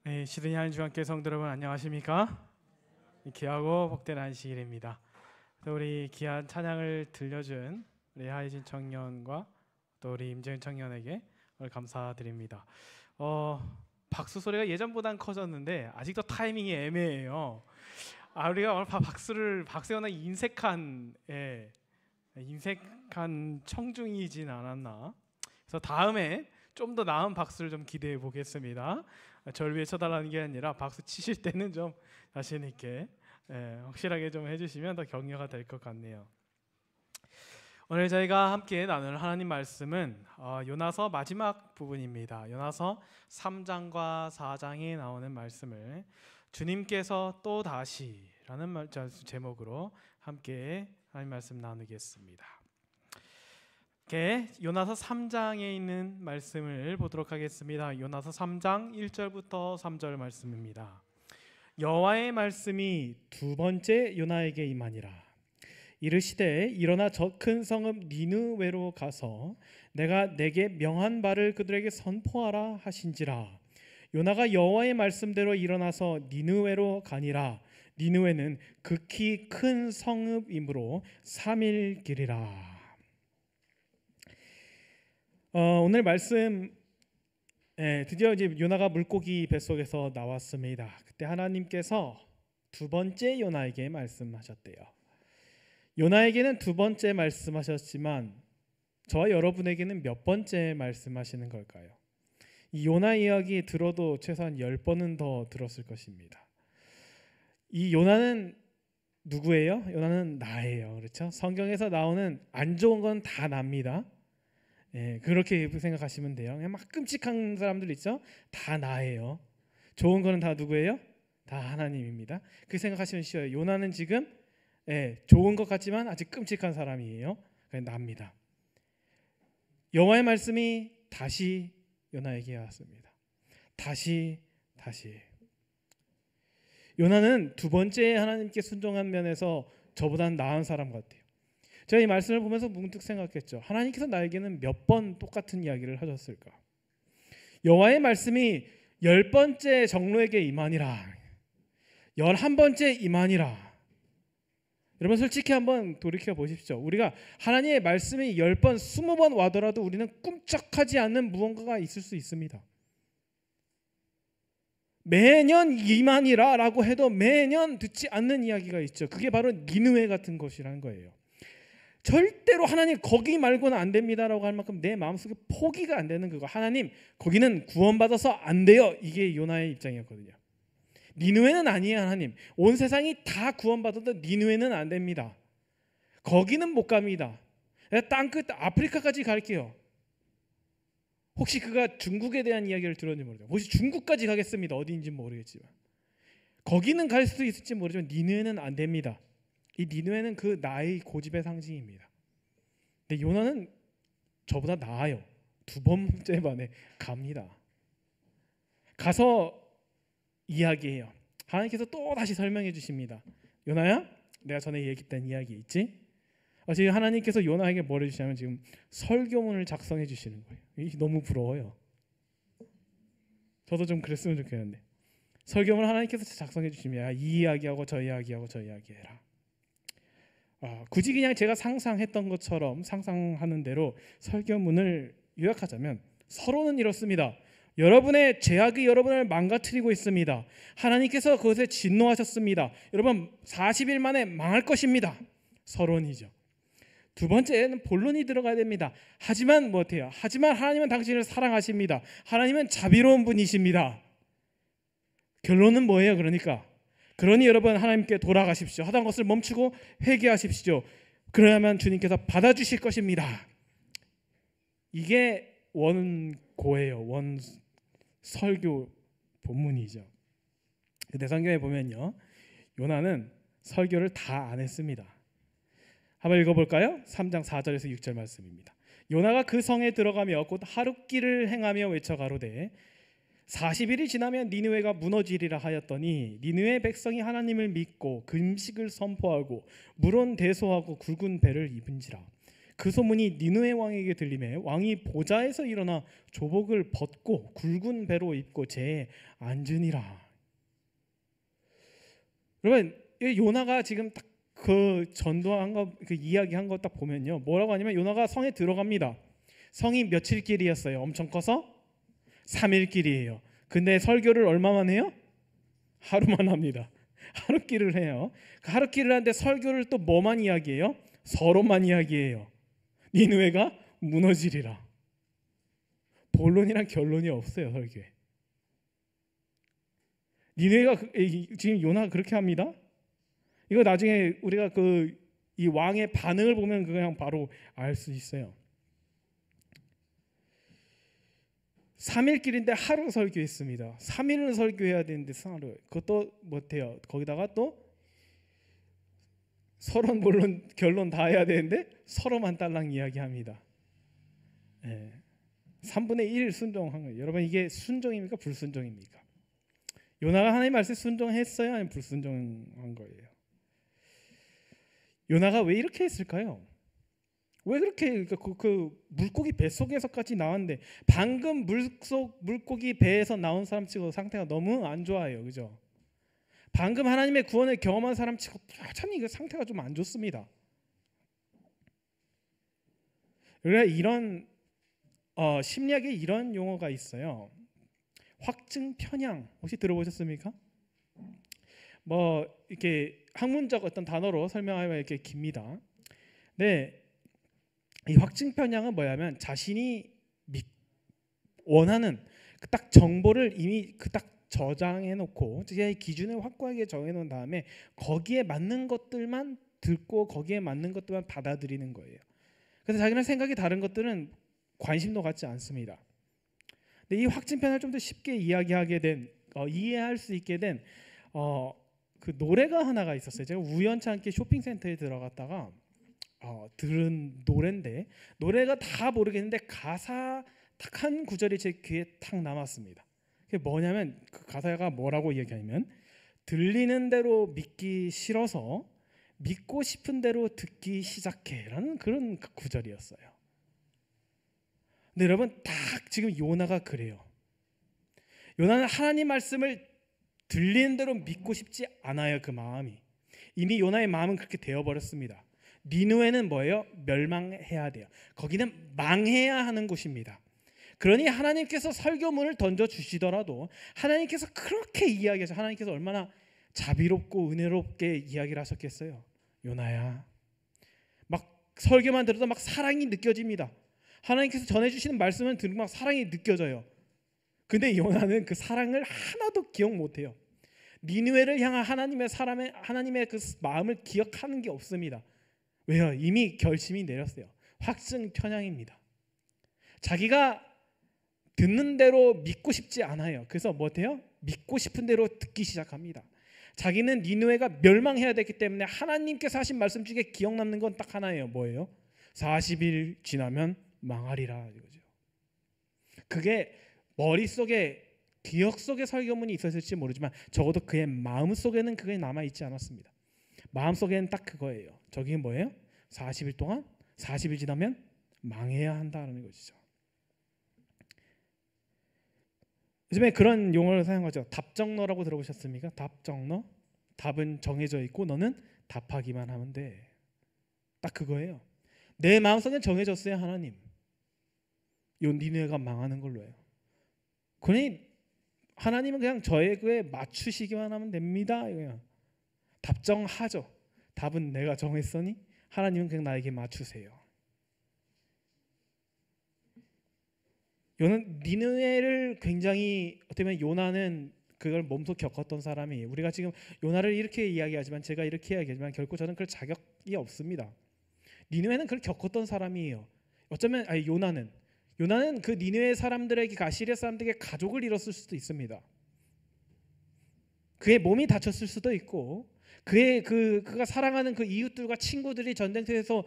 네, 시드니 한인중학교 성도 여러분 안녕하십니까? 귀하고 복된 안식일입니다. 우리 귀한 찬양을 들려준 우리 하이진 청년과 또 우리 임재윤 청년에게 오늘 감사드립니다. 박수 소리가 예전보단 커졌는데 아직도 타이밍이 애매해요. 우리가 오늘 박수가 인색한 청중이진 않았나? 그래서 다음에 좀 더 나은 박수를 좀 기대해 보겠습니다. 저를 위해 쳐달라는 게 아니라 박수 치실 때는 좀 자신 있게 확실하게 좀 해주시면 더 격려가 될 것 같네요. 오늘 저희가 함께 나눌 하나님 말씀은 요나서 마지막 부분입니다. 요나서 3장과 4장에 나오는 말씀을 주님께서 또 다시라는 제목으로 함께 하나님 말씀 나누겠습니다. 요나서 3장에 있는 말씀을 보도록 하겠습니다. 요나서 3장 1절부터 3절 말씀입니다. 여호와의 말씀이 두 번째 요나에게 임하니라. 이르시되 일어나 저 큰 성읍 니느웨로 가서 내가 내게 명한 바를 그들에게 선포하라 하신지라. 요나가 여호와의 말씀대로 일어나서 니느웨로 가니라. 니느웨는 극히 큰 성읍이므로 3일 길이라. 오늘 말씀 드디어 이제 요나가 물고기 뱃속에서 나왔습니다. 그때 하나님께서 두 번째 요나에게 말씀하셨대요. 요나에게는 두 번째 말씀하셨지만 저와 여러분에게는 몇 번째 말씀하시는 걸까요? 이 요나 이야기 들어도 최소한 10번은 더 들었을 것입니다. 이 요나는 누구예요? 요나는 나예요. 그렇죠? 성경에서 나오는 안 좋은 건 다 납니다. 그렇게 생각하시면 돼요. 그냥 막 끔찍한 사람들 있죠? 다 나예요. 좋은 거는 다 누구예요? 다 하나님입니다. 그렇게 생각하시면 쉬워요. 요나는 지금 좋은 것 같지만 아직 끔찍한 사람이에요. 그냥 납니다. 여호와의 말씀이 다시 요나에게 왔습니다. 다시 요나는 두 번째 하나님께 순종한 면에서 저보다는 나은 사람 같아요. 제가 이 말씀을 보면서 문득 생각했죠. 하나님께서 나에게는 몇 번 똑같은 이야기를 하셨을까? 여호와의 말씀이 10번째 정로에게 임하니라. 11번째 임하니라. 여러분 솔직히 한번 돌이켜 보십시오. 우리가 하나님의 말씀이 10번, 20번 와더라도 우리는 꿈쩍하지 않는 무언가가 있을 수 있습니다. 매년 임하니라 라고 해도 매년 듣지 않는 이야기가 있죠. 그게 바로 니느웨 같은 것이라는 거예요. 절대로 하나님 거기 말고는 안 됩니다라고 할 만큼 내 마음속에 포기가 안 되는 그거. 하나님 거기는 구원받아서 안 돼요. 이게 요나의 입장이었거든요. 니느웨는 아니에요. 하나님 온 세상이 다 구원받아도 니느웨는 안 됩니다. 거기는 못 갑니다. 땅끝 아프리카까지 갈게요. 혹시 그가 중국에 대한 이야기를 들었는지 모르죠. 혹시 중국까지 가겠습니다. 어디인지 모르겠지만 거기는 갈 수도 있을지 모르지만 니느웨는 안 됩니다. 이 니느웨는 그 나의 고집의 상징입니다. 근데 요나는 저보다 나아요. 두 번째 만에 갑니다. 가서 이야기해요. 하나님께서 또 다시 설명해 주십니다. 요나야, 내가 전에 얘기했던 이야기 있지? 지금 하나님께서 요나에게 뭘 해주시냐면 지금 설교문을 작성해 주시는 거예요. 이게 너무 부러워요. 저도 좀 그랬으면 좋겠는데 설교문 하나님께서 작성해 주시면 이 이야기하고 저 이야기하고 저 이야기 해라. 굳이 그냥 제가 상상했던 것처럼 상상하는 대로 설교문을 요약하자면 서론은 이렇습니다. 여러분의 죄악이 여러분을 망가뜨리고 있습니다. 하나님께서 그것에 진노하셨습니다. 여러분 40일 만에 망할 것입니다. 서론이죠. 두 번째는 본론이 들어가야 됩니다. 하지만 어때요? 하지만 하나님은 당신을 사랑하십니다. 하나님은 자비로운 분이십니다. 결론은 뭐예요? 그러니 여러분 하나님께 돌아가십시오. 하던 것을 멈추고 회개하십시오. 그러면 주님께서 받아주실 것입니다. 이게 원고예요. 원 설교 본문이죠. 근데 성경에 보면요, 요나는 설교를 다 안 했습니다. 한번 읽어볼까요? 3장 4절에서 6절 말씀입니다. 요나가 그 성에 들어가며 곧 하룻길을 행하며 외쳐 가로되 40일이 지나면 니느웨가 무너지리라 하였더니 니느웨 백성이 하나님을 믿고 금식을 선포하고 물은 대소하고 굵은 배를 입은지라. 그 소문이 니느웨 왕에게 들림에 왕이 보좌에서 일어나 조복을 벗고 굵은 배로 입고 제에 앉으니라. 여러분, 요나가 지금 딱 그 전도한 거, 그 이야기한 거 딱 보면요, 뭐라고 하냐면 요나가 성에 들어갑니다. 성이 며칠 길이었어요? 엄청 커서 3일 길이에요. 근데 설교를 얼마만 해요? 하루만 합니다. 하루 길을 해요. 그 하루 길을 하는데 설교를 또 뭐만 이야기해요? 서론만 이야기해요. 니느웨가 무너지리라. 본론이랑 결론이 없어요, 설교에. 니느웨가 지금 요나가 그렇게 합니다. 이거 나중에 우리가 이 왕의 반응을 보면 그냥 바로 알 수 있어요. 3일 길인데 하루 설교했습니다. 3일을 설교해야 되는데 하루. 그것도 못해요. 거기다가 또 서론, 본론, 결론 다 해야 되는데 서로만 딸랑 이야기합니다. 3분의 1 순종한 거예요. 여러분, 이게 순종입니까? 불순종입니까? 요나가 하나님 말씀에 순종했어요? 아니면 불순종한 거예요? 요나가 왜 이렇게 했을까요? 왜 그렇게 그 물고기 뱃속에서까지 나왔는데, 방금 물고기 배에서 나온 사람 치고 상태가 너무 안 좋아요, 그죠? 방금 하나님의 구원을 경험한 사람 치고 여전히 그 상태가 좀 안 좋습니다. 그래, 이런 심리학에 이런 용어가 있어요. 확증 편향, 혹시 들어보셨습니까? 뭐 이렇게 학문적 어떤 단어로 설명하면 이렇게 깁니다. 네, 이 확증 편향은 뭐냐면 자신이 원하는 그 딱 정보를 이미 그 딱 저장해 놓고 제 기준을 확고하게 정해 놓은 다음에 거기에 맞는 것들만 듣고 거기에 맞는 것들만 받아들이는 거예요. 그래서 자기는 생각이 다른 것들은 관심도 갖지 않습니다. 근데 이 확증 편향을 좀 더 쉽게 이야기하게 된 이해할 수 있게 된 그 노래가 하나가 있었어요. 제가 우연치 않게 쇼핑센터에 들어갔다가 들은 노래인데, 노래가 다 모르겠는데 가사 딱 한 구절이 제 귀에 탁 남았습니다. 그게 뭐냐면, 그 가사가 뭐라고 얘기하냐면, 들리는 대로 믿기 싫어서 믿고 싶은 대로 듣기 시작해라는 그런 구절이었어요. 근데 여러분, 딱 지금 요나가 그래요. 요나는 하나님 말씀을 들리는 대로 믿고 싶지 않아요. 그 마음이 이미 요나의 마음은 그렇게 되어버렸습니다. 니느웨는 뭐예요? 멸망해야 돼요. 거기는 망해야 하는 곳입니다. 그러니 하나님께서 설교문을 던져주시더라도 하나님께서 그렇게 이야기하셔. 하나님께서 얼마나 자비롭고 은혜롭게 이야기를 하셨겠어요. 요나야, 막 설교만 들어도 막 사랑이 느껴집니다. 하나님께서 전해주시는 말씀을 들으면 막 사랑이 느껴져요. 근데 요나는 그 사랑을 하나도 기억 못해요. 니느웨를 향한 하나님의 그 마음을 기억하는 게 없습니다. 왜요? 이미 결심이 내렸어요. 확증 편향입니다. 자기가 듣는 대로 믿고 싶지 않아요. 그래서 뭐 돼요? 믿고 싶은 대로 듣기 시작합니다. 자기는 니느웨가 멸망해야 되기 때문에 하나님께서 하신 말씀 중에 기억 남는 건 딱 하나예요. 뭐예요? 40일 지나면 망하리라 이거죠. 그게 머릿속에 기억 속에 설교문이 있었을지 모르지만 적어도 그의 마음속에는 그게 남아있지 않았습니다. 마음속에는 딱 그거예요. 저게 뭐예요? 40일 동안 40일 지나면 망해야 한다는 것이죠. 요즘에 그런 용어를 사용하죠. 답정너라고 들어보셨습니까? 답정너. 답은 정해져 있고 너는 답하기만 하면 돼. 딱 그거예요. 내 마음속엔 정해졌어요. 하나님, 요 니느웨가 망하는 걸로 해요. 그러니 하나님은 그냥 저에게 맞추시기만 하면 됩니다. 그냥 답정하죠. 답은 내가 정했으니 하나님은 그냥 나에게 맞추세요. 니느웨를 굉장히 어떻게 보면 요나는 그걸 몸소 겪었던 사람이에요. 우리가 지금 요나를 이렇게 이야기하지만, 제가 이렇게 이야기하지만 결코 저는 그럴 자격이 없습니다. 니느웨는 그걸 겪었던 사람이에요. 어쩌면 요나는 그 니느웨 사람들에게, 아시리아 사람들에게 가족을 잃었을 수도 있습니다. 그의 몸이 다쳤을 수도 있고, 그가 사랑하는 그 이웃들과 친구들이 전쟁터에서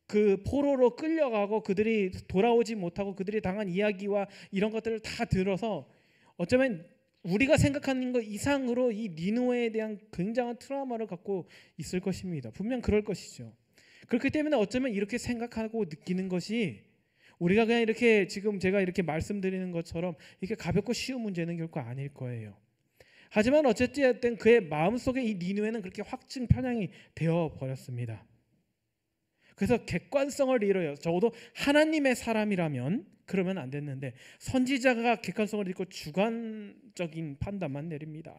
그 포로로 끌려가고 그들이 돌아오지 못하고 그들이 당한 이야기와 이런 것들을 다 들어서 어쩌면 우리가 생각하는 것 이상으로 이 니느웨에 대한 굉장한 트라우마를 갖고 있을 것입니다. 분명 그럴 것이죠. 그렇기 때문에 어쩌면 이렇게 생각하고 느끼는 것이 우리가 그냥 이렇게 지금 제가 이렇게 말씀드리는 것처럼 이렇게 가볍고 쉬운 문제는 결코 아닐 거예요. 하지만 어쨌든 그의 마음속에 이 니느웨는 그렇게 확증 편향이 되어 버렸습니다. 그래서 객관성을 잃어요. 적어도 하나님의 사람이라면 그러면 안 됐는데 선지자가 객관성을 잃고 주관적인 판단만 내립니다.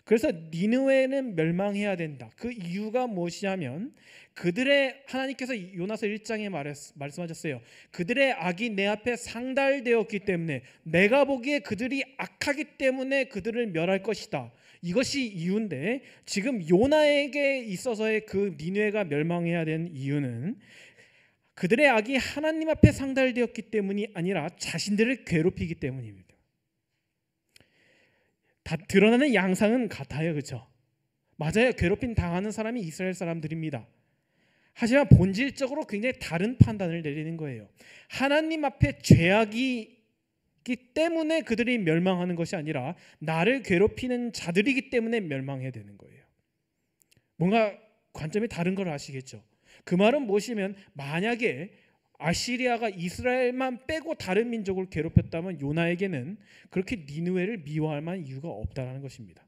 그래서 니느웨는 멸망해야 된다. 그 이유가 무엇이냐면 그들의 하나님께서 요나서 1장에 말씀하셨어요. 그들의 악이 내 앞에 상달되었기 때문에 내가 보기에 그들이 악하기 때문에 그들을 멸할 것이다. 이것이 이유인데 지금 요나에게 있어서의 그 니느웨가 멸망해야 되는 이유는 그들의 악이 하나님 앞에 상달되었기 때문이 아니라 자신들을 괴롭히기 때문입니다. 다 드러나는 양상은 같아요. 그렇죠? 맞아요. 괴롭힘 당하는 사람이 이스라엘 사람들입니다. 하지만 본질적으로 굉장히 다른 판단을 내리는 거예요. 하나님 앞에 죄악이 있기 때문에 그들이 멸망하는 것이 아니라 나를 괴롭히는 자들이기 때문에 멸망해야 되는 거예요. 뭔가 관점이 다른 걸 아시겠죠? 그 말은 무엇이면 만약에 아시리아가 이스라엘만 빼고 다른 민족을 괴롭혔다면 요나에게는 그렇게 니느웨를 미워할 만한 이유가 없다는 것입니다.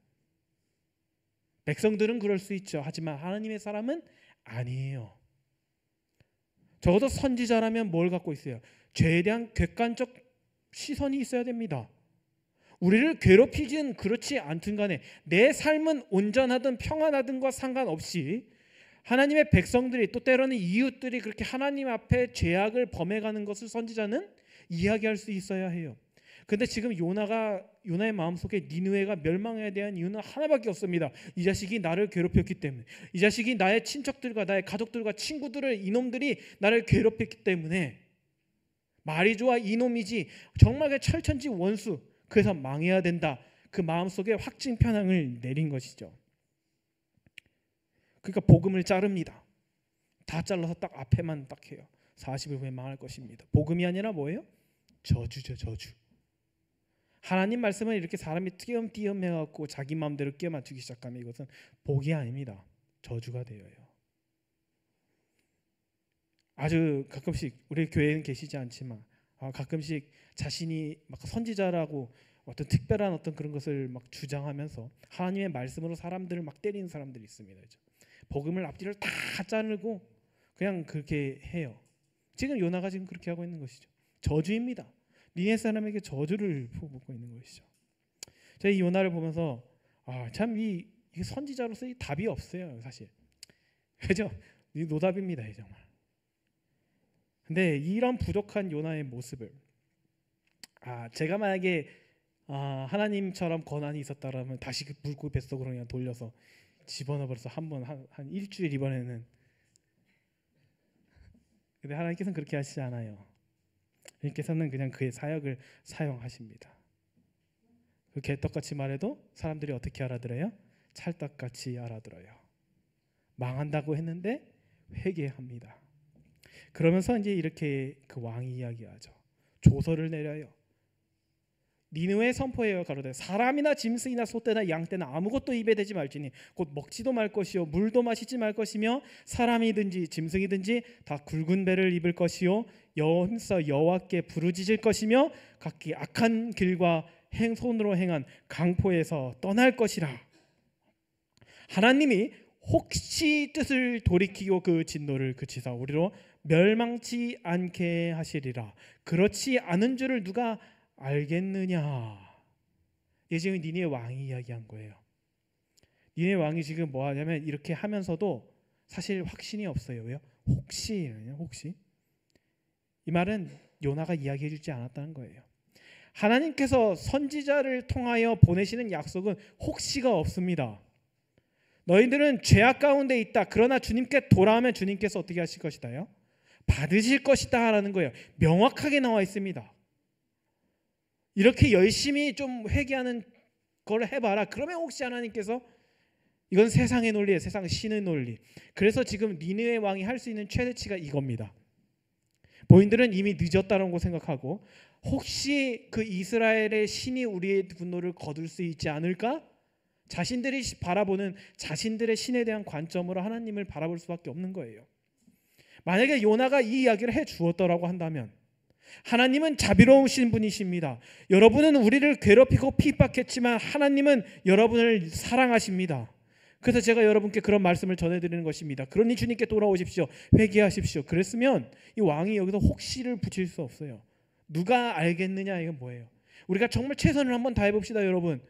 백성들은 그럴 수 있죠. 하지만 하나님의 사람은 아니에요. 적어도 선지자라면 뭘 갖고 있어요? 죄에 대한 객관적 시선이 있어야 됩니다. 우리를 괴롭히진 그렇지 않든 간에 내 삶은 온전하든 평안하든과 상관없이 하나님의 백성들이 또 때로는 이웃들이 그렇게 하나님 앞에 죄악을 범해가는 것을 선지자는 이야기할 수 있어야 해요. 그런데 지금 요나의 마음속에 니느웨가 멸망해야 대한 이유는 하나밖에 없습니다. 이 자식이 나를 괴롭혔기 때문에, 이 자식이 나의 친척들과 나의 가족들과 친구들을 이놈들이 나를 괴롭혔기 때문에 말이 좋아 이놈이지 정말 그 철천지 원수, 그래서 망해야 된다. 그 마음속에 확증 편향을 내린 것이죠. 그러니까 복음을 자릅니다. 다 잘라서 딱 앞에만 딱 해요. 40일 후에 망할 것입니다. 복음이 아니라 뭐예요? 저주죠. 저주. 하나님 말씀은 이렇게 사람이 띄엄띄엄 해갖고 자기 마음대로 끼워 맞추기 시작하면 이것은 복이 아닙니다. 저주가 되어요. 아주 가끔씩 우리 교회에는 계시지 않지만 가끔씩 자신이 막 선지자라고 어떤 특별한 어떤 그런 것을 막 주장하면서 하나님의 말씀으로 사람들을 막 때리는 사람들이 있습니다. 그렇죠? 복음을 앞뒤를 다 자르고 그냥 그렇게 해요. 지금 요나가 지금 그렇게 하고 있는 것이죠. 저주입니다. 니네 사람에게 저주를 퍼붓고 있는 것이죠. 제가 이 요나를 보면서 참 이 선지자로서 이 답이 없어요. 사실. 그죠? 이 노답입니다. 정말. 근데 이런 부족한 요나의 모습을 제가 만약에 하나님처럼 권한이 있었다라면 다시 그 물고기 뱃속으로 그냥 돌려서 집어넣어버려서 한 일주일 이번에는. 근데 하나님께서는 그렇게 하시지 않아요. 하나님께서는 그냥 그의 사역을 사용하십니다. 그 개떡같이 말해도 사람들이 어떻게 알아들어요? 찰떡같이 알아들어요. 망한다고 했는데 회개합니다. 그러면서 이제 이렇게 그 왕이 이야기하죠. 조서를 내려요. 니느웨 선포해요. 가로되 사람이나 짐승이나 소떼나 양떼나 아무것도 입에 대지 말지니 곧 먹지도 말 것이요 물도 마시지 말 것이며 사람이든지 짐승이든지 다 굵은 배를 입을 것이요 힘써 여호와께 부르짖을 것이며 각기 악한 길과 손으로 행한 강포에서 떠날 것이라. 하나님이 혹시 뜻을 돌이키고 그 진노를 그치사 우리로 멸망치 않게 하시리라. 그렇지 않은 줄을 누가 알겠느냐. 이게 지금 니네 왕이 이야기한 거예요. 니네 왕이 지금 뭐 하냐면 이렇게 하면서도 사실 확신이 없어요. 왜요? 혹시 이 말은 요나가 이야기해 주지 않았다는 거예요. 하나님께서 선지자를 통하여 보내시는 약속은 혹시가 없습니다. 너희들은 죄악 가운데 있다. 그러나 주님께 돌아오면 주님께서 어떻게 하실 것이다요? 받으실 것이다 라는 거예요. 명확하게 나와 있습니다. 이렇게 열심히 좀 회개하는 걸 해봐라. 그러면 혹시 하나님께서 이건 세상의 논리예요. 세상 신의 논리. 그래서 지금 니느웨 왕이 할 수 있는 최대치가 이겁니다. 본인들은 이미 늦었다고 생각하고 혹시 그 이스라엘의 신이 우리의 분노를 거둘 수 있지 않을까? 자신들이 바라보는 자신들의 신에 대한 관점으로 하나님을 바라볼 수밖에 없는 거예요. 만약에 요나가 이 이야기를 해 주었더라고 한다면, 하나님은 자비로우신 분이십니다. 여러분은 우리를 괴롭히고 핍박했지만 하나님은 여러분을 사랑하십니다. 그래서 제가 여러분께 그런 말씀을 전해드리는 것입니다. 그러니 주님께 돌아오십시오. 회개하십시오. 그랬으면 이 왕이 여기서 혹시를 붙일 수 없어요. 누가 알겠느냐, 이건 뭐예요? 우리가 정말 최선을 한번 다해봅시다, 여러분.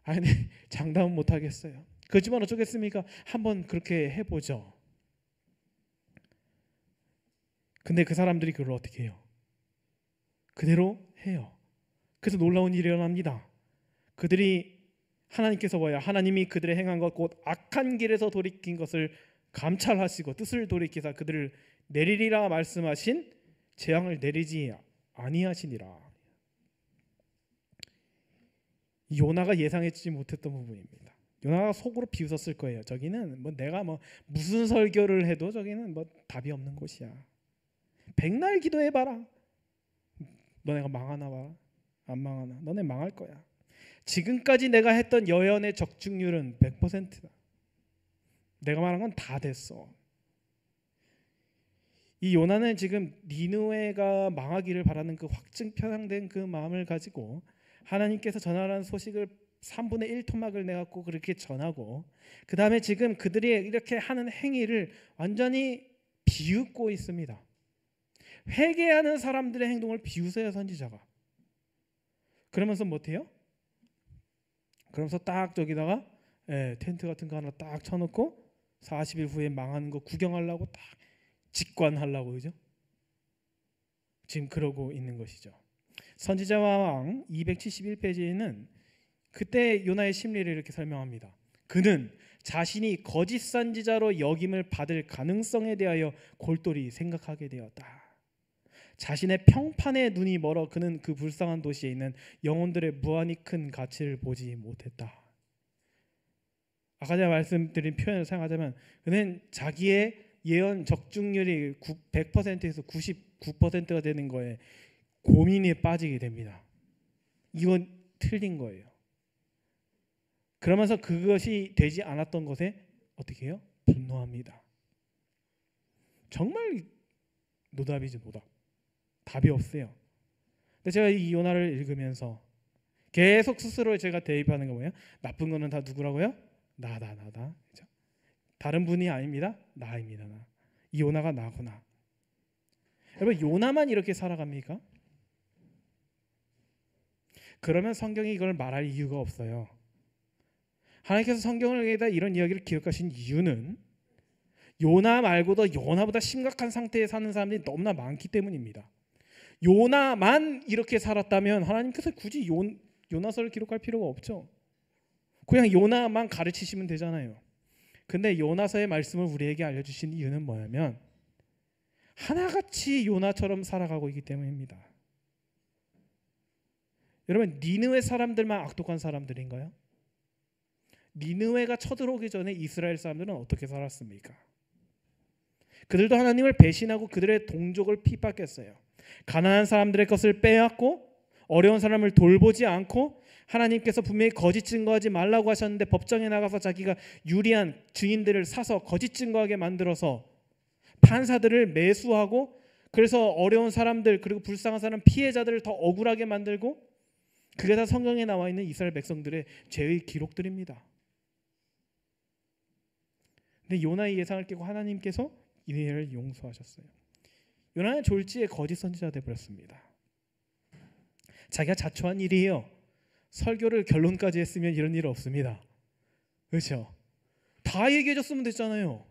아니, 장담은 못하겠어요. 그렇지만 어쩌겠습니까? 한번 그렇게 해보죠. 근데 그 사람들이 그걸 어떻게 해요? 그대로 해요. 그래서 놀라운 일이 일어납니다. 그들이, 하나님께서 뭐야? 하나님이 그들의 행한 것 곧 악한 길에서 돌이킨 것을 감찰하시고 뜻을 돌이키사 그들을 내리리라 말씀하신 재앙을 내리지 아니하시니라. 요나가 예상했지 못했던 부분입니다. 요나가 속으로 비웃었을 거예요. 저기는 뭐 내가 뭐 무슨 설교를 해도 저기는 뭐 답이 없는 곳이야. 백날 기도해봐라. 너네가 망하나 봐. 안 망하나. 너네 망할 거야. 지금까지 내가 했던 예언의 적중률은 100%다. 내가 말한 건 다 됐어. 이 요나는 지금 니느웨가 망하기를 바라는 그 확증 편향된 그 마음을 가지고 하나님께서 전하라는 소식을 3분의 1 토막을 내갖고 그렇게 전하고, 그 다음에 지금 그들이 이렇게 하는 행위를 완전히 비웃고 있습니다. 회개하는 사람들의 행동을 비웃어요, 선지자가. 그러면서 못해요? 그러면서 딱 저기다가 텐트 같은 거 하나 딱 쳐놓고 40일 후에 망하는 거 구경하려고 딱 직관하려고, 그죠? 지금 그러고 있는 것이죠. 선지자와 왕 271페이지에는 그때 요나의 심리를 이렇게 설명합니다. 그는 자신이 거짓 선지자로 역임을 받을 가능성에 대하여 골똘히 생각하게 되었다. 자신의 평판에 눈이 멀어 그는 그 불쌍한 도시에 있는 영혼들의 무한히 큰 가치를 보지 못했다. 아까 제가 말씀드린 표현을 사용하자면, 그는 자기의 예언 적중률이 100%에서 99%가 되는 거에 고민에 빠지게 됩니다. 이건 틀린 거예요. 그러면서 그것이 되지 않았던 것에 어떻게 해요? 분노합니다. 정말 노답이죠, 노답. 답이 없어요. 근데 제가 이 요나를 읽으면서 계속 스스로 제가 대입하는 거 뭐예요? 나쁜 거는 다 누구라고요? 나다. 그렇죠? 다른 분이 아닙니다. 나입니다. 나. 이 요나가 나구나. 여러분, 요나만 이렇게 살아갑니까? 그러면 성경이 이걸 말할 이유가 없어요. 하나님께서 성경에다 이런 이야기를 기록하신 이유는 요나 말고도 요나보다 심각한 상태에 사는 사람들이 너무나 많기 때문입니다. 요나만 이렇게 살았다면 하나님께서 굳이 요나서를 기록할 필요가 없죠. 그냥 요나만 가르치시면 되잖아요. 근데 요나서의 말씀을 우리에게 알려주신 이유는 뭐냐면 하나같이 요나처럼 살아가고 있기 때문입니다. 여러분, 니느웨 사람들만 악독한 사람들인가요? 니느웨가 쳐들어오기 전에 이스라엘 사람들은 어떻게 살았습니까? 그들도 하나님을 배신하고 그들의 동족을 핍박했어요. 가난한 사람들의 것을 빼앗고 어려운 사람을 돌보지 않고, 하나님께서 분명히 거짓 증거하지 말라고 하셨는데 법정에 나가서 자기가 유리한 증인들을 사서 거짓 증거하게 만들어서 판사들을 매수하고, 그래서 어려운 사람들 그리고 불쌍한 사람 피해자들을 더 억울하게 만들고, 그게 다 성경에 나와 있는 이스라엘 백성들의 죄의 기록들입니다. 근데 요나의 예상을 깨고 하나님께서 이들을 용서하셨어요. 요나는 졸지에 거짓 선지자가 되어버렸습니다. 자기가 자초한 일이에요. 설교를 결론까지 했으면 이런 일 없습니다. 그렇죠? 다 얘기해줬으면 됐잖아요.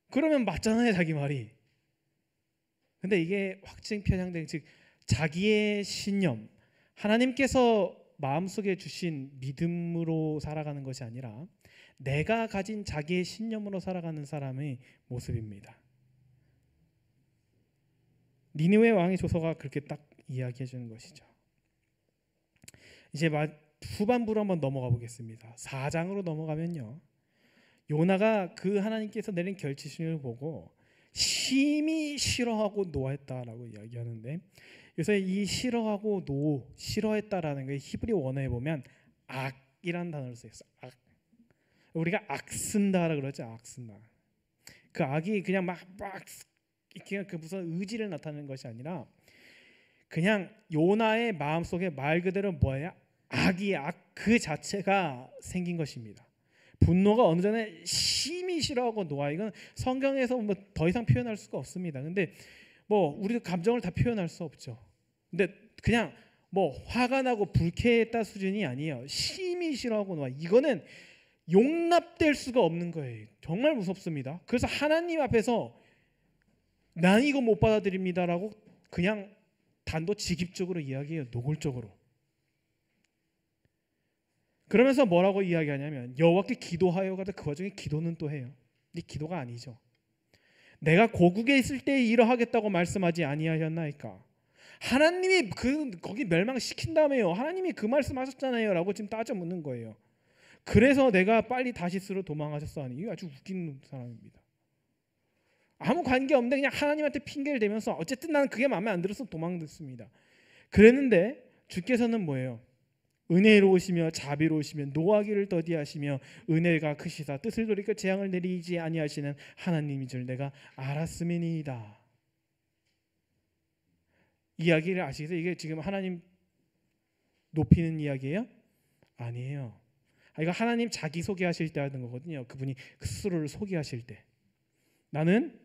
그러면 맞잖아요, 자기 말이. 근데 이게 확증 편향된, 즉 자기의 신념, 하나님께서 마음속에 주신 믿음으로 살아가는 것이 아니라 내가 가진 자기의 신념으로 살아가는 사람의 모습입니다. 니느웨 왕의 조서가 그렇게 딱 이야기해 주는 것이죠. 이제 후반부로 한번 넘어가 보겠습니다. 4장으로 넘어가면요, 요나가 그 하나님께서 내린 결지심을 보고 심히 싫어하고 노했다라고 이야기하는데, 그래서 이 싫어하고 싫어했다라는 게 히브리 원어에 보면 악이라는 단어를 써요. 악. 우리가 악 쓴다라 그러죠. 악 쓴다. 그 악이 그냥 막 이렇게 그 무슨 의지를 나타내는 것이 아니라 그냥 요나의 마음속에 말 그대로 뭐야? 악이 악 그 자체가 생긴 것입니다. 분노가 어느 전에 심히 싫어하고 노아, 이건 성경에서 뭐 더 이상 표현할 수가 없습니다. 근데 뭐 우리도 감정을 다 표현할 수 없죠. 근데 그냥 뭐 화가 나고 불쾌했다 수준이 아니에요. 심히 싫어하고 노아, 이거는 용납될 수가 없는 거예요. 정말 무섭습니다. 그래서 하나님 앞에서 난 이거 못 받아들입니다라고 그냥 단도직입적으로 이야기해요. 노골적으로. 그러면서 뭐라고 이야기하냐면 여호와께 기도하여가 그 와중에 기도는 또 해요. 근데 기도가 아니죠. 내가 고국에 있을 때 이러하겠다고 말씀하지 아니하셨나이까. 하나님이 거기 멸망시킨다며요. 하나님이 그 말씀하셨잖아요 라고 지금 따져 묻는 거예요. 그래서 내가 빨리 다시스로 도망하셨어 하니, 이거 아주 웃긴 사람입니다. 아무 관계없는데 그냥 하나님한테 핑계를 대면서 어쨌든 나는 그게 마음에 안 들어서 도망했습니다. 그랬는데 주께서는 뭐예요? 은혜로우시며 자비로우시며 노하기를 더디하시며 은혜가 크시사 뜻을 돌이켜 재앙을 내리지 아니하시는 하나님인 줄 내가 알았음이니이다. 이야기를 아시겠어요? 이게 지금 하나님 높이는 이야기예요? 아니에요. 이거 하나님 자기 소개하실 때 하는 거거든요. 그분이 스스로를 소개하실 때 나는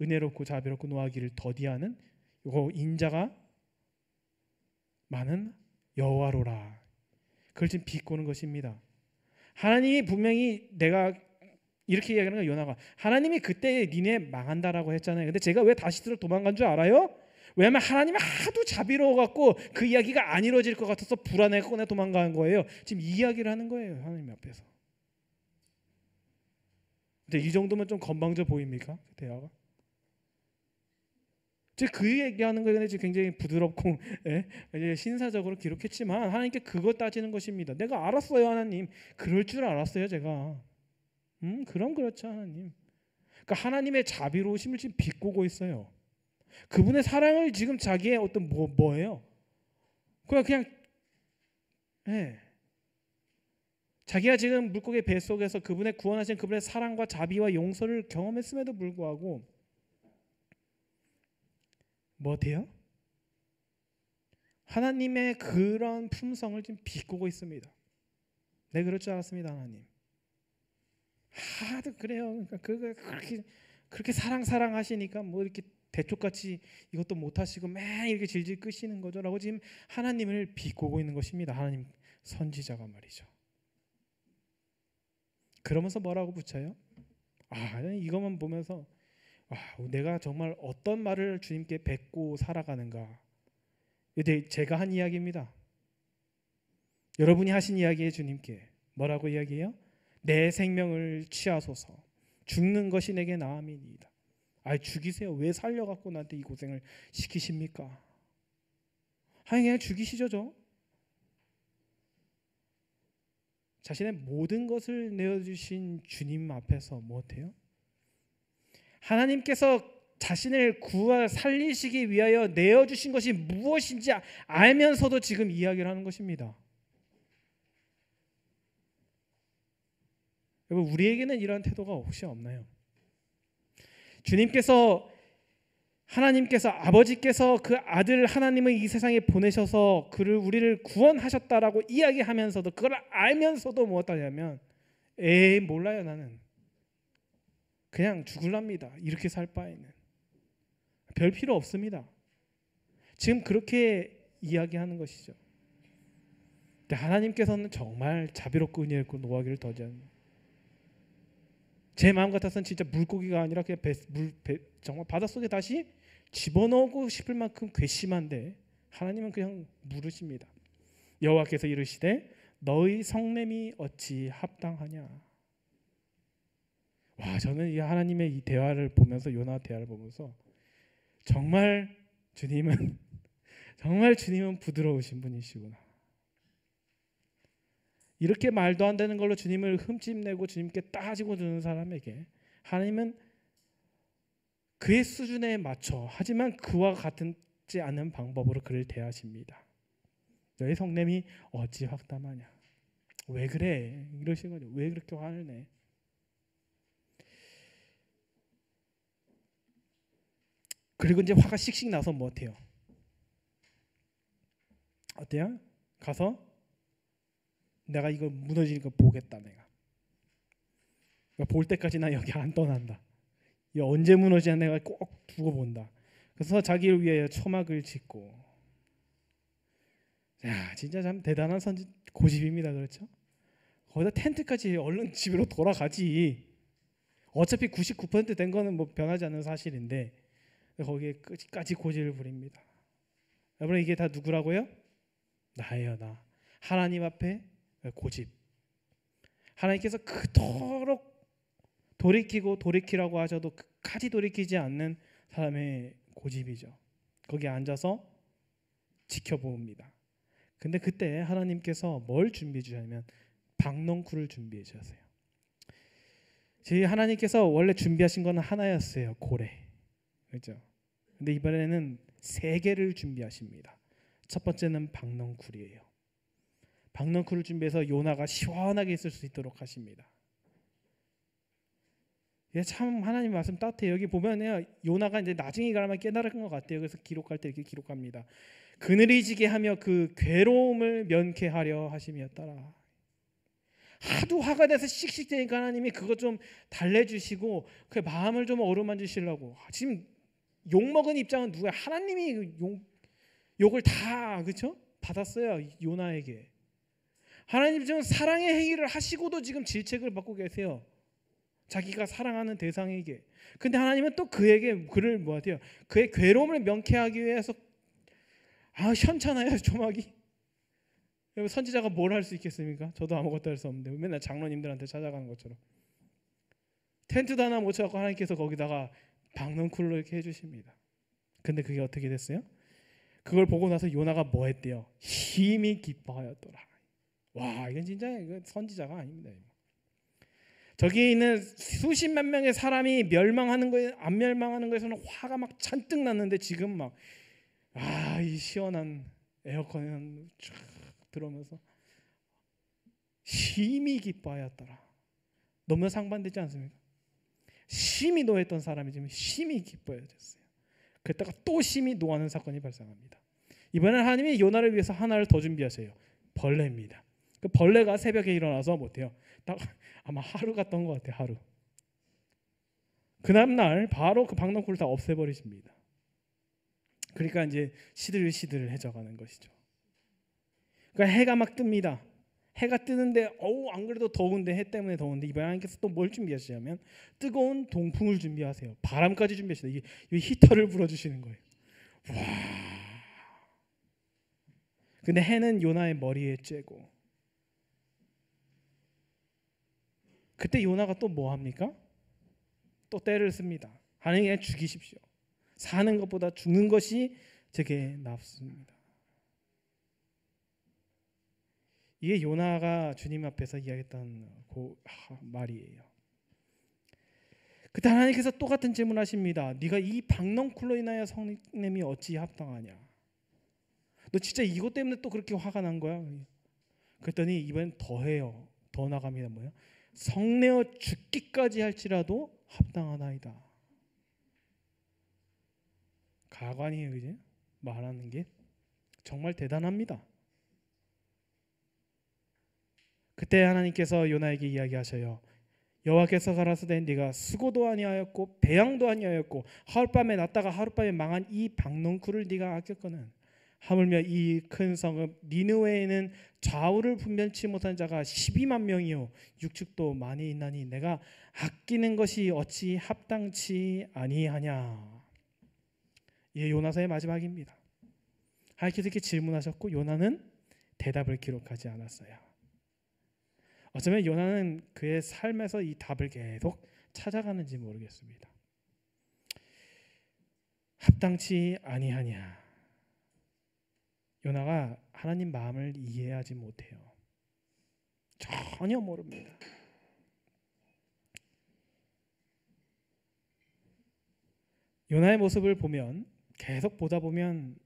은혜롭고 자비롭고 노하기를 더디하는 이거 인자가 많은 여호와로라. 그걸 지금 비꼬는 것입니다. 하나님이 분명히 내가 이렇게 이야기하는 거, 요나가 하나님이 그때 니네 망한다라고 했잖아요. 근데 제가 왜 다시스로 도망간 줄 알아요? 왜냐하면 하나님은 하도 자비로워갖고 그 이야기가 안 이루어질 것 같아서 불안해갖고 내가 도망간 거예요. 지금 이 이야기를 하는 거예요. 하나님 앞에서. 근데 이 정도면 좀 건방져 보입니까? 대화가? 즉 그 얘기하는 거에 지금 굉장히 부드럽고 신사적으로 기록했지만 하나님께 그거 따지는 것입니다. 내가 알았어요 하나님. 그럴 줄 알았어요 제가. 그럼 그렇죠 하나님. 그러니까 하나님의 자비로우심을 지금 비꼬고 있어요. 그분의 사랑을 지금 자기의 어떤 뭐예요? 그냥 자기가 지금 물고기 뱃속에서 그분의 구원하신 그분의 사랑과 자비와 용서를 경험했음에도 불구하고 뭐 돼요? 하나님의 그런 품성을 지금 비꼬고 있습니다. 네, 그럴 줄 알았습니다 하나님. 하도 그래요. 그러니까 그렇게 사랑하시니까 뭐 이렇게 대쪽같이 이것도 못하시고 매일 이렇게 질질 끄시는 거죠라고 지금 하나님을 비꼬고 있는 것입니다. 하나님 선지자가 말이죠. 그러면서 뭐라고 붙여요? 이것만 보면서 내가 정말 어떤 말을 주님께 뱉고 살아가는가. 이게 제가 한 이야기입니다. 여러분이 하신 이야기에 주님께 뭐라고 이야기해요? 내 생명을 취하소서. 죽는 것이 내게 나음이니이다. 죽이세요. 왜 살려갖고 나한테 이 고생을 시키십니까? 그냥 죽이시죠. 자신의 모든 것을 내어주신 주님 앞에서 무엇해요? 하나님께서 자신을 구하 살리시기 위하여 내어주신 것이 무엇인지 알면서도 지금 이야기를 하는 것입니다. 여러분, 우리에게는 이러한 태도가 혹시 없나요? 하나님께서 아버지께서 그 아들 하나님을 이 세상에 보내셔서 우리를 구원하셨다라고 이야기하면서도 그걸 알면서도 무엇하냐면 몰라요 나는 그냥 죽을랍니다. 이렇게 살 바에는 별 필요 없습니다. 지금 그렇게 이야기하는 것이죠. 근데 하나님께서는 정말 자비롭고 은혜롭고 노하기를 더디하는, 제 마음 같아서는 진짜 물고기가 아니라 그냥 정말 바닷속에 다시 집어넣고 싶을 만큼 괘씸한데 하나님은 그냥 물으십니다. 여호와께서 이르시되 너희 성냄이 어찌 합당하냐. 저는 이 하나님의 이 대화를 보면서, 요나 대화를 보면서 정말 주님은 부드러우신 분이시구나. 이렇게 말도 안 되는 걸로 주님을 흠집내고 주님께 따지고 드는 사람에게 하나님은 그의 수준에 맞춰 하지만 그와 같지 않은 방법으로 그를 대하십니다. 너의 성냄이 어찌 확담하냐. 왜 그래? 이러신 거죠. 왜 그렇게 화를 내? 그리고 이제 화가 씩씩 나서 뭐 어때요? 어때요? 가서 내가 이거 무너지는 거 보겠다. 내가 볼 때까지 나 여기 안 떠난다. 이 언제 무너지냐 내가 꼭 두고 본다. 그래서 자기를 위해 초막을 짓고, 야 진짜 참 대단한 고집입니다. 그렇죠? 거기다 텐트까지 얼른 집으로 돌아가지. 어차피 99%된 거는 뭐 변하지 않는 사실인데 거기에 끝까지 고집을 부립니다. 여러분 이게 다 누구라고요? 나예요. 나. 하나님 앞에 고집. 하나님께서 그토록 돌이키라고 하셔도 끝까지 돌이키지 않는 사람의 고집이죠. 거기에 앉아서 지켜봅니다. 근데 그때 하나님께서 뭘 준비해 주셨냐면 박넝쿨을 준비해 주셨어요. 저희 하나님께서 원래 준비하신 건 하나였어요. 고래. 그렇죠? 근데 이번에는 3개를 준비하십니다. 첫 번째는 박넝쿨이에요. 박넝쿨을 준비해서 요나가 시원하게 있을 수 있도록 하십니다. 참 하나님 말씀 따뜻해요. 여기 보면요, 요나가 이제 나중에 가면 깨달은 것 같아요. 그래서 기록할 때 이렇게 기록합니다. 그늘이 지게 하며 그 괴로움을 면케하려 하심이었더라. 하도 화가 돼서 씩씩대니까 하나님이 그거 좀 달래주시고 그 마음을 좀 어루만지시려고. 지금 욕먹은 입장은 누구야? 하나님이 욕을 다 그렇죠? 받았어요. 요나에게. 하나님 지금 사랑의 행위를 하시고도 지금 질책을 받고 계세요. 자기가 사랑하는 대상에게. 근데 하나님은 또 그에게 그를 뭐 하대요? 그의 괴로움을 명쾌하기 위해서 현찮아요. 조막이. 선지자가 뭘 할 수 있겠습니까? 저도 아무것도 할 수 없는데 맨날 장로님들한테 찾아가는 것처럼 텐트도 하나 못 쳐갖고 하나님께서 거기다가 박넝쿨로 이렇게 해주십니다. 근데 그게 어떻게 됐어요? 그걸 보고 나서 요나가 뭐 했대요? 힘이 기뻐하였더라. 와, 이건 진짜 선지자가 아닙니다. 저기 있는 수십만 명의 사람이 멸망하는 거에 안 멸망하는 거에서는 화가 막 잔뜩 났는데 지금 막 이 시원한 에어컨은 쫙 들어오면서 심히 기뻐하였더라. 너무 상반되지 않습니까? 심히 노했던 사람이 지금 심히 기뻐해졌어요. 그랬다가 또 심히 노하는 사건이 발생합니다. 이번엔 하나님이 요나를 위해서 하나를 더 준비하세요. 벌레입니다. 그 벌레가 새벽에 일어나서 못해요. 딱 아마 하루 갔던 것 같아요. 하루. 그 다음날 바로 그 박넝쿨을 다 없애버리십니다. 그러니까 이제 시들시들해져가는 것이죠. 그러니까 해가 막 뜹니다. 해가 뜨는데 안 그래도 더운데 해 때문에 더운데 이번에 하나님께서 또 뭘 준비하시냐면 뜨거운 동풍을 준비하세요. 바람까지 준비하시다. 이게 히터를 불어주시는 거예요. 와. 근데 해는 요나의 머리에 쬐고 그때 요나가 또 뭐 합니까? 또 떼를 씁니다. 하나님 그냥 죽이십시오. 사는 것보다 죽는 것이 제게 낫습니다. 이게 요나가 주님 앞에서 이야기했던 말이에요. 그때 하나님께서 똑같은 질문하십니다. 네가 이 박넝쿨로 인하여 성냄이 어찌 합당하냐? 너 진짜 이것 때문에 또 그렇게 화가 난 거야? 그랬더니 이번엔 더해요. 더 나갑니다. 뭐야? 성내어 죽기까지 할지라도 합당하나이다. 가관이에요, 그지? 말하는 게 정말 대단합니다. 그때 하나님께서 요나에게 이야기하셔요. 여호와께서 가라사대 네가 수고도 아니하였고 배양도 아니하였고 하룻밤에 났다가 하룻밤에 망한 이 박넝쿨을 네가 아꼈거든. 하물며 이 큰 성읍 니느웨에는 좌우를 분별치 못한 자가 12만 명이요 육축도 많이 있나니 내가 아끼는 것이 어찌 합당치 아니하냐. 이게 요나서의 마지막입니다. 하나님께서 이렇게 질문하셨고 요나는 대답을 기록하지 않았어요. 어쩌면 요나는 그의 삶에서 이 답을 계속 찾아가는지 모르겠습니다. 합당치 아니하냐. 요나가 하나님 마음을 이해하지 못해요. 전혀 모릅니다. 요나의 모습을 보면 계속 보다 보면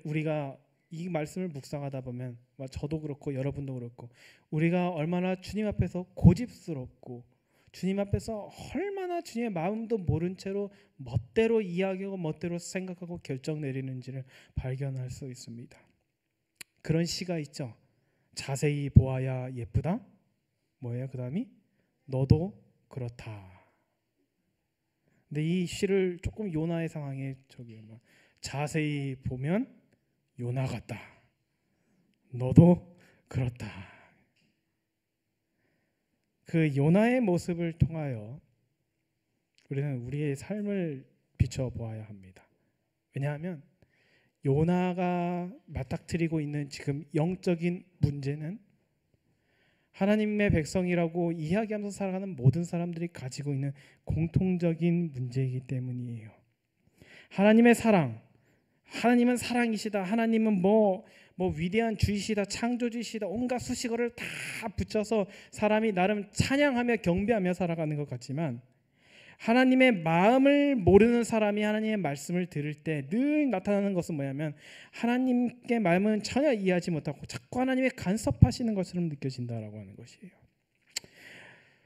우리가 이 말씀을 묵상하다 보면 저도 그렇고 여러분도 그렇고 우리가 얼마나 주님 앞에서 고집스럽고 주님 앞에서 얼마나 주님의 마음도 모른 채로 멋대로 이야기하고 멋대로 생각하고 결정 내리는지를 발견할 수 있습니다. 그런 시가 있죠. 자세히 보아야 예쁘다. 뭐예요? 그 다음이 너도 그렇다. 근데 이 시를 조금 요나의 상황에 자세히 보면 요나 같다. 너도 그렇다. 그 요나의 모습을 통하여 우리는 우리의 삶을 비춰보아야 합니다. 왜냐하면 요나가 맞닥뜨리고 있는 지금 영적인 문제는 하나님의 백성이라고 이야기하면서 살아가는 모든 사람들이 가지고 있는 공통적인 문제이기 때문이에요. 하나님의 사랑, 하나님은 사랑이시다. 하나님은 뭐 위대한 주이시다, 창조주이시다, 온갖 수식어를 다 붙여서 사람이 나름 찬양하며 경배하며 살아가는 것 같지만 하나님의 마음을 모르는 사람이 하나님의 말씀을 들을 때 늘 나타나는 것은 뭐냐면 하나님의 마음은 전혀 이해하지 못하고 자꾸 하나님의 간섭하시는 것처럼 느껴진다라고 하는 것이에요.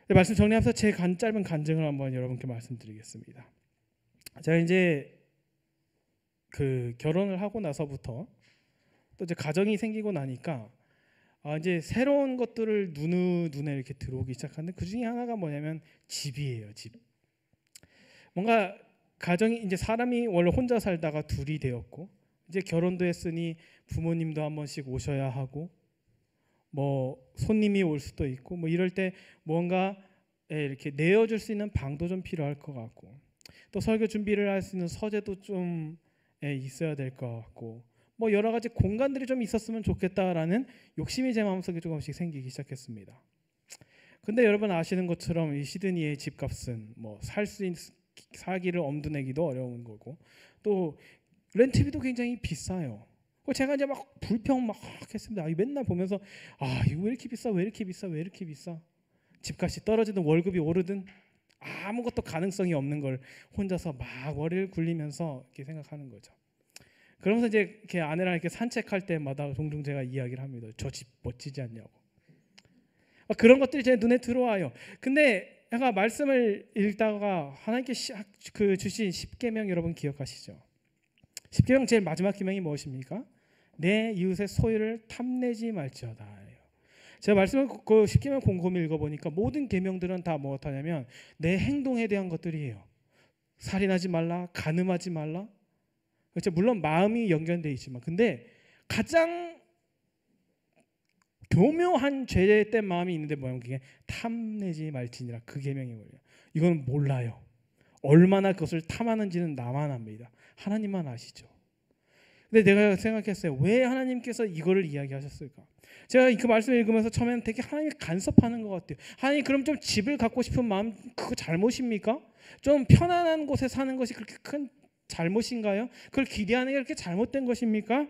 말씀 정리하면서 제 짧은 간증을 한번 여러분께 말씀드리겠습니다. 제가 이제 그 결혼을 하고 나서부터 또 이제 가정이 생기고 나니까 이제 새로운 것들을 눈에 이렇게 들어오기 시작하는데 그 중에 하나가 뭐냐면 집이에요. 집. 뭔가 가정이 이제 사람이 원래 혼자 살다가 둘이 되었고 이제 결혼도 했으니 부모님도 한 번씩 오셔야 하고 뭐 손님이 올 수도 있고 뭐 이럴 때 뭔가 이렇게 내어줄 수 있는 방도 좀 필요할 것 같고 또 설교 준비를 할 수 있는 서재도 좀 있어야 될 것 같고 뭐 여러 가지 공간들이 좀 있었으면 좋겠다라는 욕심이 제 마음속에 조금씩 생기기 시작했습니다. 근데 여러분 아시는 것처럼 이 시드니의 집값은 뭐 사기를 엄두내기도 어려운 거고 또 렌트비도 굉장히 비싸요. 제가 이제 막 불평 막 했습니다. 맨날 보면서 이거 왜 이렇게 비싸? 왜 이렇게 비싸? 왜 이렇게 비싸? 집값이 떨어지든 월급이 오르든 아무것도 가능성이 없는 걸 혼자서 막 머리를 굴리면서 이렇게 생각하는 거죠. 그러면서 이제 이렇게 아내랑 이렇게 산책할 때마다 종종 제가 이야기를 합니다. 저 집 멋지지 않냐고. 그런 것들이 제 눈에 들어와요. 근데 제가 말씀을 읽다가 하나님께 주신 10계명 여러분 기억하시죠? 10계명 제일 마지막 계명이 무엇입니까? 내 이웃의 소유를 탐내지 말지어다. 제가 말씀을 그 10계명 곰곰이 읽어보니까 모든 계명들은 다 무엇하냐면 내 행동에 대한 것들이에요. 살인하지 말라, 간음하지 말라. 그렇죠? 물론 마음이 연결되어 있지만 근데 가장 교묘한 죄된 마음이 있는데 뭐냐면 그게 탐내지 말지니라 그 계명이 뭐예요? 이건 몰라요. 얼마나 그것을 탐하는지는 나만 압니다. 하나님만 아시죠. 근데 내가 생각했어요. 왜 하나님께서 이거를 이야기하셨을까? 제가 그 말씀을 읽으면서 처음에는 되게 하나님이 간섭하는 것 같아요. 하나님 그럼 좀 집을 갖고 싶은 마음 그거 잘못입니까? 좀 편안한 곳에 사는 것이 그렇게 큰 잘못인가요? 그걸 기대하는 게 그렇게 잘못된 것입니까?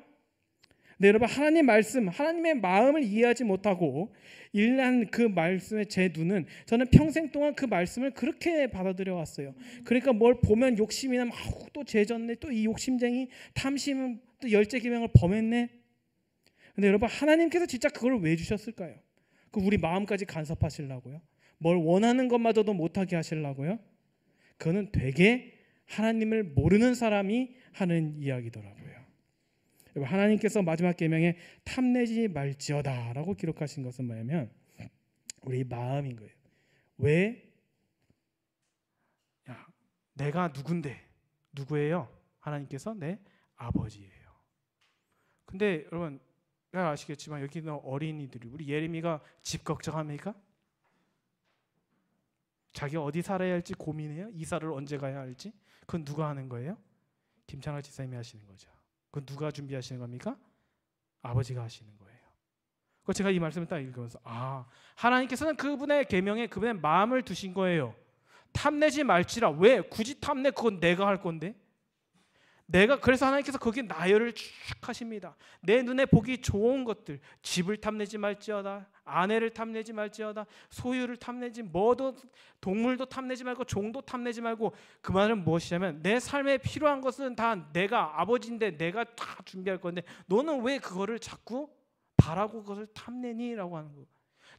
네, 여러분 하나님 말씀, 하나님의 마음을 이해하지 못하고 일난 그 말씀에 제 눈은 저는 평생 동안 그 말씀을 그렇게 받아들여 왔어요. 그러니까 뭘 보면 욕심이 나면 또 죄졌네, 또 이 욕심쟁이, 탐심은 또 열째 계명을 범했네. 근데 여러분 하나님께서 진짜 그걸 왜 주셨을까요? 그 우리 마음까지 간섭하시려고요? 뭘 원하는 것마저도 못하게 하시려고요? 그거는 되게 하나님을 모르는 사람이 하는 이야기더라고요. 하나님께서 마지막 계명에 탐내지 말지어다라고 기록하신 것은 뭐냐면 우리 마음인 거예요. 왜? 내가 누군데? 누구예요? 하나님께서 내 아버지예요. 근데 여러분 아시겠지만 여기 있는 어린이들이 우리 예림이가 집 걱정합니까? 자기가 어디 살아야 할지 고민해요? 이사를 언제 가야 할지? 그건 누가 하는 거예요? 김창할 지사님이 하시는 거죠. 그건 누가 준비하시는 겁니까? 아버지가 하시는 거예요. 그래서 제가 이 말씀을 딱 읽으면서 하나님께서는 그분의 계명에 그분의 마음을 두신 거예요. 탐내지 말지라. 왜? 굳이 탐내? 그건 내가 할 건데. 그래서 하나님께서 거기에 나열을 쭉 하십니다. 내 눈에 보기 좋은 것들, 집을 탐내지 말지어다, 아내를 탐내지 말지어다, 소유를 탐내지, 동물도 탐내지 말고 종도 탐내지 말고. 그 말은 무엇이냐면 내 삶에 필요한 것은 다 내가 아버지인데 내가 다 준비할 건데 너는 왜 그거를 자꾸 바라고 그것을 탐내니? 라고 하는 거예요.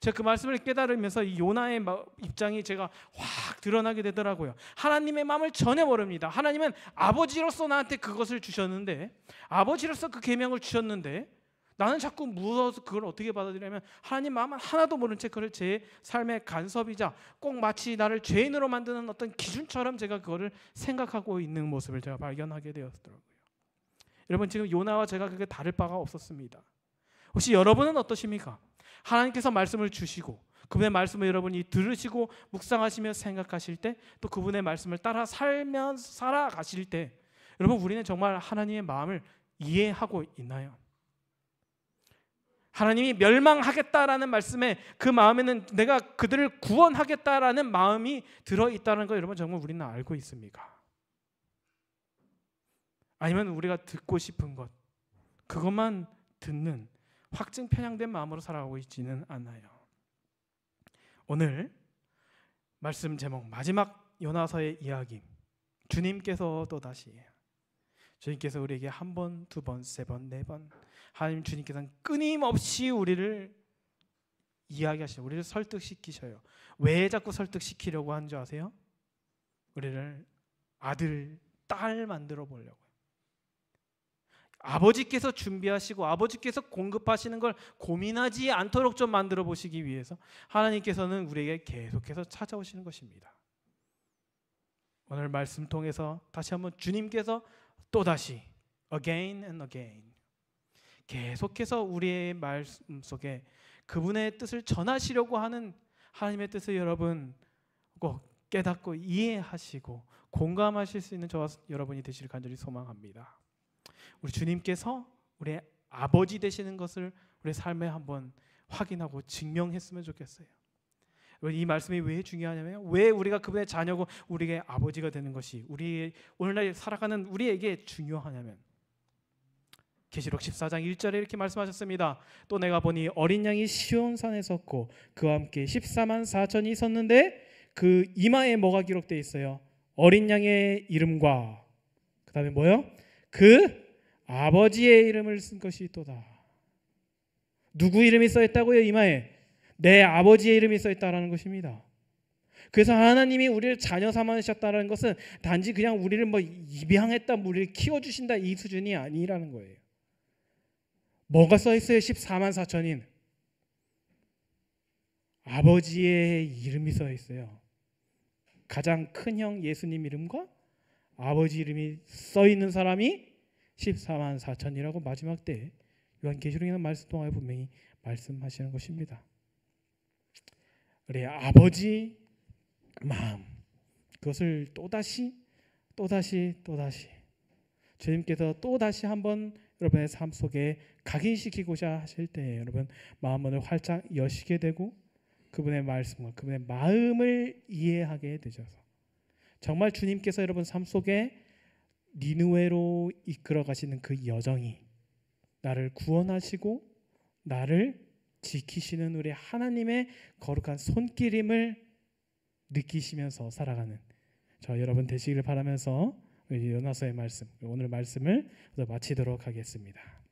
제가 그 말씀을 깨달으면서 이 요나의 입장이 제가 확 드러나게 되더라고요. 하나님의 마음을 전혀 모릅니다. 하나님은 아버지로서 나한테 그것을 주셨는데, 아버지로서 그 계명을 주셨는데 나는 자꾸 무서워서 그걸 어떻게 받아들이냐면 하나님 마음은 하나도 모른 채 그걸 제 삶의 간섭이자 꼭 마치 나를 죄인으로 만드는 어떤 기준처럼 제가 그거를 생각하고 있는 모습을 제가 발견하게 되었더라고요. 여러분, 지금 요나와 제가 그게 다를 바가 없었습니다. 혹시 여러분은 어떠십니까? 하나님께서 말씀을 주시고 그분의 말씀을 여러분이 들으시고 묵상하시며 생각하실 때, 또 그분의 말씀을 따라 살아가실 때, 여러분, 우리는 정말 하나님의 마음을 이해하고 있나요? 하나님이 멸망하겠다라는 말씀에 그 마음에는 내가 그들을 구원하겠다라는 마음이 들어있다는 거 여러분 정말 우리는 알고 있습니까? 아니면 우리가 듣고 싶은 것, 그것만 듣는 확증 편향된 마음으로 살아가고 있지는 않아요. 오늘 말씀 제목 마지막 요나서의 이야기, 주님께서 또다시, 주님께서 우리에게 한 번, 두 번, 세 번, 네 번, 하나님 주님께서는 끊임없이 우리를 이야기하시고 우리를 설득시키셔요. 왜 자꾸 설득시키려고 하는 줄 아세요? 우리를 아들, 딸 만들어 보려고. 아버지께서 준비하시고 아버지께서 공급하시는 걸 고민하지 않도록 좀 만들어 보시기 위해서 하나님께서는 우리에게 계속해서 찾아오시는 것입니다. 오늘 말씀 통해서 다시 한번 주님께서 또다시 again and again 계속해서 우리의 말씀 속에 그분의 뜻을 전하시려고 하는 하나님의 뜻을 여러분 꼭 깨닫고 이해하시고 공감하실 수 있는 저와 여러분이 되시길 간절히 소망합니다. 우리 주님께서 우리의 아버지 되시는 것을 우리의 삶에 한번 확인하고 증명했으면 좋겠어요. 이 말씀이 왜 중요하냐면, 왜 우리가 그분의 자녀고 우리에게 아버지가 되는 것이 우리 오늘날 살아가는 우리에게 중요하냐면, 계시록 14장 1절에 이렇게 말씀하셨습니다. 또 내가 보니 어린 양이 시온산에 섰고 그와 함께 14만 4천이 섰는데 그 이마에 뭐가 기록되어 있어요? 어린 양의 이름과 그 다음에 뭐요? 그 아버지의 이름을 쓴 것이 또다. 누구 이름이 써있다고요? 이마에 내 아버지의 이름이 써있다라는 것입니다. 그래서 하나님이 우리를 자녀 삼으셨다는 것은 단지 그냥 우리를 입양했다, 우리를 키워주신다 이 수준이 아니라는 거예요. 뭐가 써있어요? 14만 4천인 아버지의 이름이 써있어요. 가장 큰 형 예수님 이름과 아버지 이름이 써있는 사람이 14만 4천이라고 마지막 때 요한계시록이라는 말씀 동안에 분명히 말씀하시는 것입니다. 우리 아버지 마음, 그것을 또다시 주님께서 또다시 한번 여러분의 삶 속에 각인시키고자 하실 때 여러분 마음문을 활짝 여시게 되고 그분의 말씀과 그분의 마음을 이해하게 되셔서 정말 주님께서 여러분 삶 속에 니느웨로 이끌어 가시는 그 여정이 나를 구원하시고 나를 지키시는 우리 하나님의 거룩한 손길임을 느끼시면서 살아가는 저 여러분 되시기를 바라면서 요나서의 말씀, 오늘 말씀을 마치도록 하겠습니다.